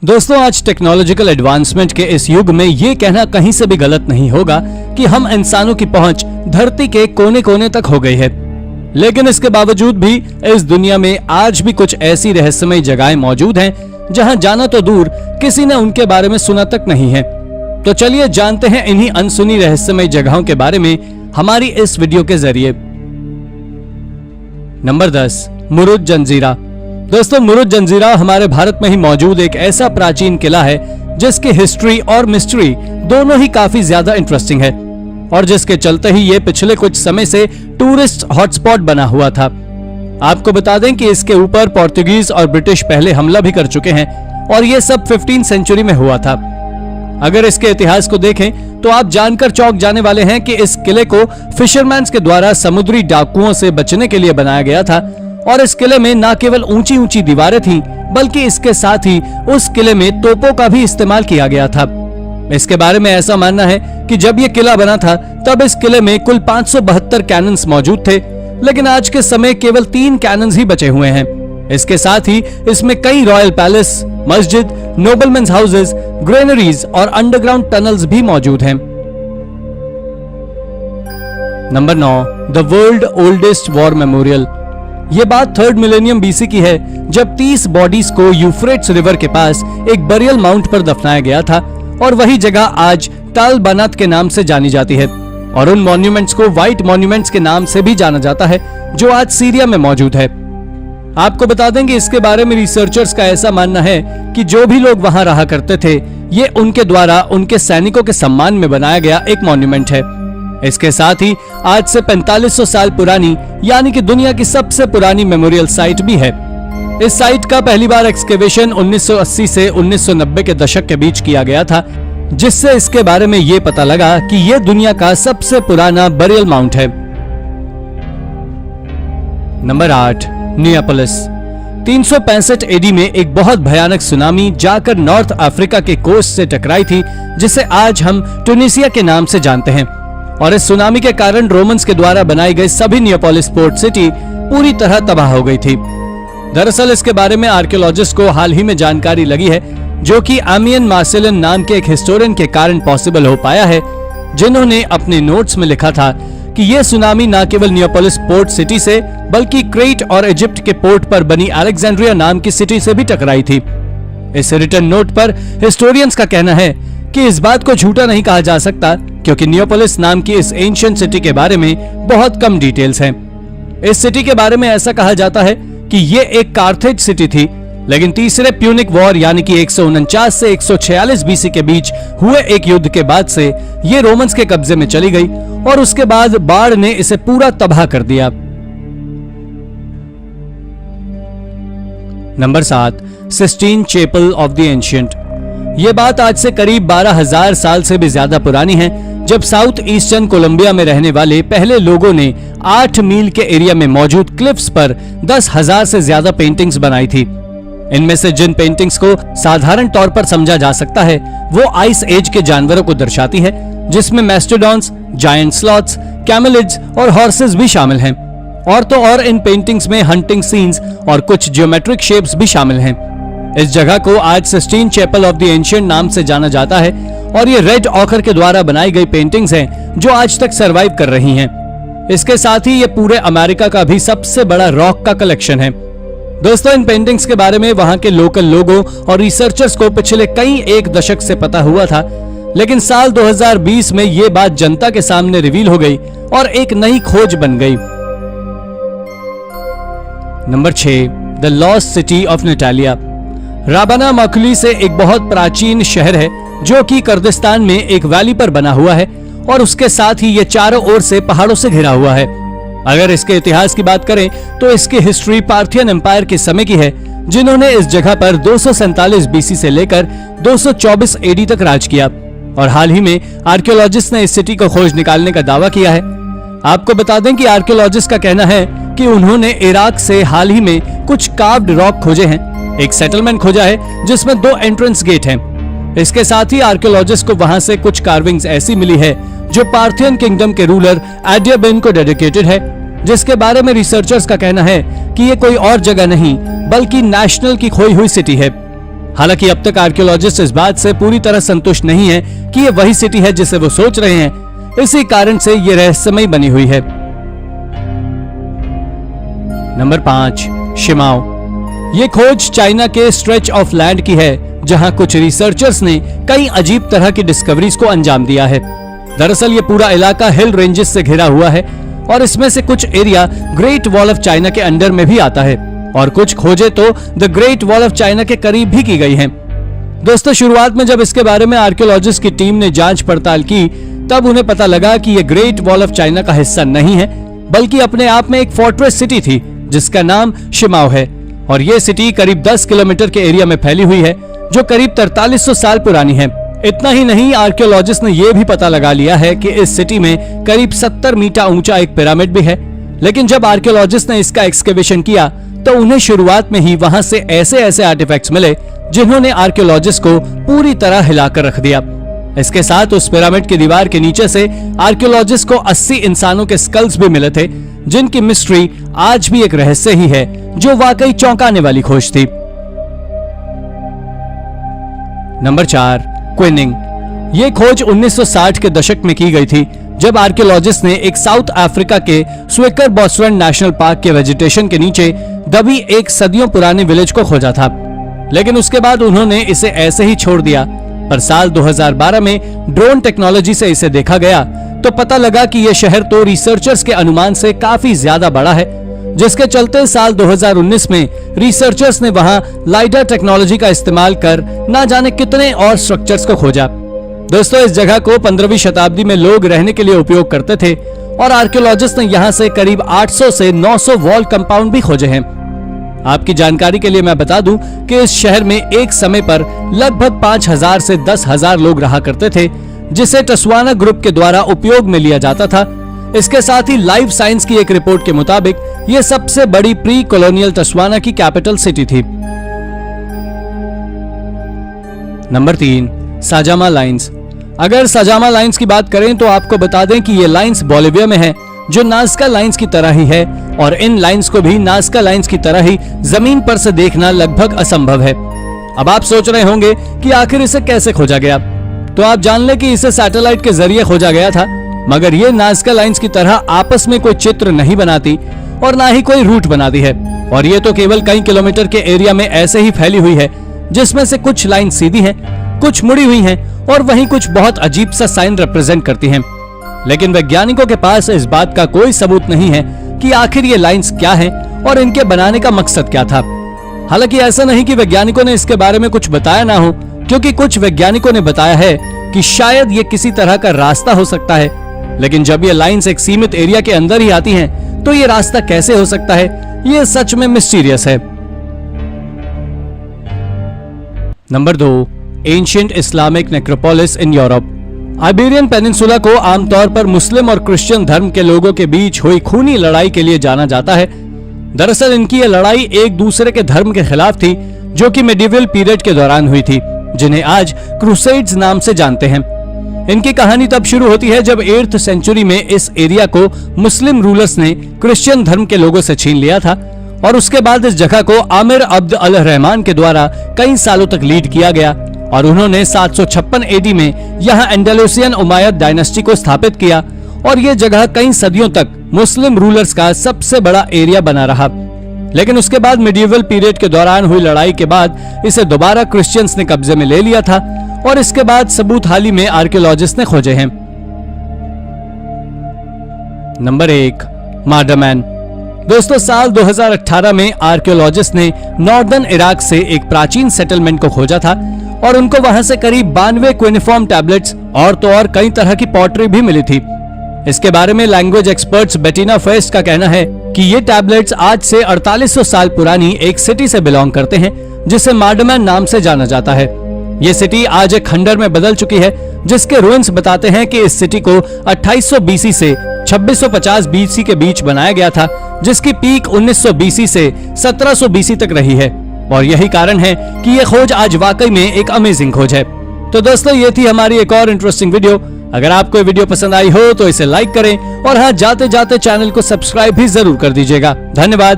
दोस्तों, आज technological advancement के इस युग में ये कहना कहीं से भी गलत नहीं होगा कि हम इंसानों की पहुंच धरती के कोने कोने तक हो गई है। लेकिन इसके बावजूद भी इस दुनिया में आज भी कुछ ऐसी रहस्यमय जगहें मौजूद हैं जहां जाना तो दूर किसी ने उनके बारे में सुना तक नहीं है। तो चलिए जानते हैं इन्हीं अनसुनी रहस्यमय जगहों के बारे में हमारी इस वीडियो के जरिए। नंबर 10, मुरुद जंजीरा। दोस्तों, मुरुद जंजीरा हमारे भारत में ही मौजूद एक ऐसा प्राचीन किला है जिसकी हिस्ट्री और मिस्ट्री दोनों ही काफी ज्यादा इंटरेस्टिंग है और जिसके चलते ही ये पिछले कुछ समय से टूरिस्ट हॉटस्पॉट बना हुआ था। आपको बता दें कि इसके ऊपर पोर्तुगीज और ब्रिटिश पहले हमला भी कर चुके हैं और ये सब 15वीं सेंचुरी में हुआ था। अगर इसके इतिहास को देखें तो आप जानकर चौंक जाने वाले हैं कि इस किले को फिशरमैन्स के द्वारा समुद्री डाकुओं से बचने के लिए बनाया गया था और इस किले में न केवल ऊंची ऊंची दीवारें थीं, बल्कि इसके साथ ही उस किले में तोपों का भी इस्तेमाल किया गया था। इसके बारे में ऐसा मानना है कि जब यह किला बना था तब इस किले में कुल 572 कैनन्स मौजूद थे, लेकिन आज के समय केवल 3 कैनन्स ही बचे हुए हैं। इसके साथ ही इसमें कई रॉयल पैलेस, मस्जिद, नोबलमेन्स हाउसेस, ग्रेनरीज और अंडरग्राउंड टनल्स भी मौजूद हैं। Number 9, the world oldest war memorial. ये बात 3rd मिलेनियम बीसी की है, जब 30 बॉडीज को यूफ्रेट्स रिवर के पास एक बरियल माउंट पर दफनाया गया था और वही जगह आज टाल बनात के नाम से जानी जाती है और उन मॉन्यूमेंट्स को व्हाइट मॉन्यूमेंट्स के नाम से भी जाना जाता है जो आज सीरिया में मौजूद है। आपको बता देंगे इसके बारे में रिसर्चर्स का ऐसा मानना है कि जो भी लोग वहां रहा करते थे ये उनके द्वारा उनके सैनिकों के सम्मान में बनाया गया एक मॉन्यूमेंट है। इसके साथ ही आज से 4500 साल पुरानी यानी कि दुनिया की सबसे पुरानी मेमोरियल साइट भी है। इस साइट का पहली बार एक्सकेवेशन 1980 से 1990 के दशक के बीच किया गया था, जिससे इसके बारे में ये पता लगा कि ये दुनिया का सबसे पुराना बरियल माउंट है। नंबर 8, नियापोलिस। 365 एडी में एक बहुत भयानक सुनामी जाकर नॉर्थ अफ्रीका के कोस्ट से टकराई थी, जिसे आज हम ट्यूनीसिया के नाम से जानते हैं और इस सुनामी के कारण रोमन्स के द्वारा बनाई गई सभी नियापोलिस पोर्ट सिटी पूरी तरह तबाह हो गई थी। दरअसल इसके बारे में आर्कियोलॉजिस्ट को हाल ही में जानकारी लगी है, जो कि एमियन मार्सेलन नाम के एक हिस्टोरियन के कारण पॉसिबल हो पाया है, जिन्होंने अपने नोट्स में लिखा था कि यह सुनामी न केवल नियापोलिस पोर्ट सिटी से बल्कि क्रेट और इजिप्ट के पोर्ट पर बनी अलेक्जेंड्रिया नाम की सिटी से भी टकराई थी। इस रिटन नोट पर हिस्टोरियंस का कहना है कि इस बात को झूठा नहीं कहा जा सकता, क्योंकि नियोपोलिस नाम की इस एंशिएंट सिटी के बारे में बहुत कम डिटेल्स हैं। इस सिटी के बारे में ऐसा कहा जाता है कि ये एक कार्थेज सिटी थी, लेकिन तीसरे प्यूनिक वॉर यानी कि 149 से 146 बीसी के बीच हुए एक युद्ध के बाद से ये रोमन्स के कब्जे में चली गई और उसके बाद बाढ़ ने इसे पूरा तबाह कर दिया। Number 7, Sistine chapel of the ancient. ये बात आज से करीब 12,000 साल से भी ज्यादा पुरानी है, जब साउथ ईस्टर्न कोलंबिया में रहने वाले पहले लोगों ने 8 मील के एरिया में मौजूद क्लिफ्स पर 10,000 से ज्यादा पेंटिंग्स बनाई थी। इनमें से जिन पेंटिंग्स को साधारण तौर पर समझा जा सकता है वो आइस एज के जानवरों को दर्शाती है, जिसमें मैस्टोडॉन्स, जायंट स्लॉथ्स, कैमेलिड्स और हॉर्सेस भी शामिल हैं। और तो और इन पेंटिंग्स में हंटिंग सीन्स और कुछ ज्योमेट्रिक शेप्स भी शामिल हैं। इस जगह को आज Sistine chapel of the ancient नाम से जाना जाता है और ये रेड ऑकर के द्वारा बनाई गई पेंटिंग्स हैं जो आज तक सरवाइव कर रही हैं। इसके साथ ही ये पूरे अमेरिका का भी सबसे बड़ा रॉक का कलेक्शन है। दोस्तों, इन पेंटिंग्स के बारे में वहां के लोकल लोगों और रिसर्चर्स को पिछले कई एक दशक से पता हुआ था, लेकिन साल 2020 में ये बात जनता के सामने रिवील हो गई और एक नई खोज बन गई। Number 6, the lost city of Natalia. राबाना माकुली से एक बहुत प्राचीन शहर है जो कि कुर्दिस्तान में एक वैली पर बना हुआ है और उसके साथ ही ये चारों ओर से पहाड़ों से घिरा हुआ है। अगर इसके इतिहास की बात करें तो इसकी हिस्ट्री पार्थियन एम्पायर के समय की है, जिन्होंने इस जगह पर 247 बीसी से लेकर 224 एडी तक राज किया और हाल ही में आर्कियोलॉजिस्ट ने इस सिटी को खोज निकालने का दावा किया है। आपको बता दें कि आर्कियोलॉजिस्ट का कहना है कि उन्होंने इराक से हाल ही में कुछ कार्व्ड रॉक खोजे हैं, एक सेटलमेंट खोजा है जिसमें 2 एंट्रेंस गेट हैं। इसके साथ ही आर्कियोलॉजिस्ट को वहां से कुछ कार्विंग्स ऐसी मिली है जो पार्थियन किंगडम के रूलर एडियाबेन को डेडिकेटेड है, जिसके बारे में रिसर्चर्स का कहना है कि ये कोई और जगह नहीं बल्कि नेशनल की खोई हुई सिटी है। हालांकि अब तक आर्कियोलॉजिस्ट इस बात से पूरी तरह संतुष्ट नहीं है कि ये वही सिटी है जिसे वो सोच रहे हैं। इसी कारण से ये रहस्यमयी बनी हुई है। Number 5, Shimao. ये खोज चाइना के स्ट्रेच ऑफ लैंड की है, जहां कुछ रिसर्चर्स ने कई अजीब तरह की डिस्कवरीज को अंजाम दिया है। दरअसल ये पूरा इलाका हिल रेंजेस से घिरा हुआ है और इसमें से कुछ area great wall of China के अंडर में भी आता है और कुछ खोजें तो the great wall of China के करीब भी की गई हैं। दोस्तों, शुरुआत में जब इसके बारे में आर्कियोलॉजिस्ट की टीम ने जांच पड़ताल की, तब उन्हें पता लगा कि यह ग्रेट वॉल ऑफ चाइना का हिस्सा नहीं है, बल्कि अपने आप में एक फोर्ट्रेस सिटी थी जिसका नाम शिमाओ है। और ये सिटी करीब 10 किलोमीटर के एरिया में फैली हुई है, जो करीब 4300 साल पुरानी है। इतना ही नहीं, आर्कियोलॉजिस्ट ने यह भी पता लगा लिया है कि इस सिटी में करीब 70 मीटर ऊंचा एक पिरामिड भी है। लेकिन जब आर्कियोलॉजिस्ट ने इसका एक्सकेवेशन किया तो उन्हें शुरुआत में ही वहां से ऐसे आर्टिफैक्ट्स मिले जिन्होंने आर्कियोलॉजिस्ट को पूरी तरह हिलाकर रख दिया। इसके साथ उस पिरामिड की दीवार के नीचे से आर्कियोलॉजिस्ट को 80 इंसानों के स्कल्स भी मिले थे, जिनकी मिस्ट्री आज भी एक रहस्य ही है, जो वाकई चौंकाने वाली खोज थी। नंबर 4, क्विनिंग। ये खोज 1960 के दशक में की गई थी, जब आर्कियोलॉजिस्ट ने एक साउथ अफ्रीका के स्विकर बॉसवेंड नेशनल पार्क के वेजिटेशन के नीचे दबी एक सदियों पुराने विलेज को खोजा था। लेकिन उसके बाद उन्होंने इसे ऐसे ही छोड़ दिया। पर साल 2012 में ड्रोन टेक्नोलॉजी से इसे देखा गया तो पता लगा कि यह शहर तो रिसर्चर्स के अनुमान से काफी ज्यादा बड़ा है, जिसके चलते साल 2019 में रिसर्चर्स ने वहां लाइडर टेक्नोलॉजी का इस्तेमाल कर ना जाने कितने और स्ट्रक्चर्स को खोजा। दोस्तों, इस जगह को 15वीं शताब्दी में लोग रहने के लिए उपयोग करते थे और आर्कियोलॉजिस्ट ने यहां से करीब 800 से 900 वॉल कंपाउंड भी खोजे हैं। आपकी जानकारी के लिए मैं बता दूं कि इस शहर में एक समय पर लगभग 5000 से 10,000 लोग रहा करते थे, जिसे टस्वाना ग्रुप के द्वारा उपयोग में लिया जाता था। इसके साथ ही लाइफ साइंस की एक रिपोर्ट के मुताबिक यह सबसे बड़ी प्री कॉलोनियल टस्वाना की कैपिटल सिटी थी। Number 3, Sajama lines. अगर साजामा लाइन्स की बात करें तो आपको बता दें कि ये लाइन्स बोलिविया में है, जो नाज़का लाइन्स की तरह ही है, और इन लाइन्स को भी नाज़का लाइन्स की तरह ही जमीन पर से देखना लगभग असंभव है। अब आप सोच रहे होंगे कि आखिर इसे कैसे खोजा गया, तो आप जान लें कि इसे सैटेलाइट के जरिए खोजा गया था। मगर ये नाज़का लाइन्स की तरह आपस में कोई चित्र नहीं बनाती और ना ही कोई रूट बनाती है, और ये तो केवल कई किलोमीटर के एरिया में ऐसे ही फैली हुई है, जिसमें से कुछ लाइन सीधी हैं, कुछ मुड़ी हुई हैं और वहीं कुछ बहुत अजीब सा साइन रिप्रेजेंट करती हैं। लेकिन वैज्ञानिकों के पास इस बात का कोई सबूत नहीं है कि आखिर ये लाइंस क्या हैं और इनके बनाने का मकसद क्या था। हालांकि ऐसा नहीं कि वैज्ञानिकों ने इसके बारे में कुछ बताया ना हो, क्योंकि कुछ वैज्ञानिकों ने बताया है कि शायद ये किसी तरह का रास्ता हो सकता है। लेकिन जब ये लाइंस एक सीमित एरिया के अंदर ही आती हैं, तो ये रास्ता कैसे हो सकता है, ये सच में मिस्टीरियस है। Number 2, ancient Islamic necropolis in Europe. Iberian peninsula को आमतौर पर मुस्लिम और क्रिश्चियन धर्म के लोगों के बीच हुई खूनी लड़ाई के लिए जाना जाता है। दरअसल इनकी यह लड़ाई एक दूसरे के धर्म के खिलाफ थी, जो कि मेडिवल पीरियड के दौरान हुई थी, जिन्हें आज क्रूसेड्स नाम से जानते हैं। इनकी कहानी तब शुरू होती है जब 8th सेंचुरी में इस एरिया को मुस्लिम रूलर्स ने क्रिश्चियन धर्म के लोगों से छीन लिया था, और उसके बाद इस जगह को आमिर अब्द अल रहमान के द्वारा कई सालों तक लीड किया गया, और उन्होंने 756 एडी में यहाँ एंडालुसियन उमायद डायनेस्टी को स्थापित किया, और ये जगह कई सदियों तक मुस्लिम रूलर्स का सबसे बड़ा एरिया बना रहा। लेकिन उसके बाद मिडिवल पीरियड के दौरान हुई लड़ाई के बाद इसे दोबारा क्रिश्चियंस ने कब्जे में ले लिया था, और इसके बाद सबूत हाल ही में आर्कियोलॉजिस्ट ने खोजे हैं। नंबर 1, मार्डरमैन। दोस्तों, साल 2018 में आर्कियोलॉजिस्ट ने नॉर्दर्न इराक से एक प्राचीन सेटलमेंट को खोजा था, और उनको वहां से करीब 92 क्यूनिफॉर्म टैबलेट्स और तो और कई तरह की पॉटरी भी मिली थी। इसके बारे में लैंग्वेज एक्सपर्ट्स बेटिना फेस्ट का कहना है कि ये टैबलेट्स आज से 4800 साल पुरानी एक सिटी से बिलोंग करते हैं, जिसे मार्डरमैन नाम से जाना जाता है। ये सिटी आज एक खंडर में बदल चुकी है, जिसके रुइंस बताते हैं कि इस सिटी को 2800 बीसी से 2650 बीसी के बीच बनाया गया था, जिसकी पीक 1900 बीसी से 1700 बीसी तक रही है, और यही कारण है कि ये खोज आज वाकई में एक अमेजिंग खोज है। तो दोस्तों, ये थी हमारी एक और इंटरेस्टिंग वीडियो। अगर आपको ये वीडियो पसंद आई हो तो इसे लाइक करें, और हाँ, जाते जाते चैनल को सब्सक्राइब भी जरूर कर दीजिएगा। धन्यवाद।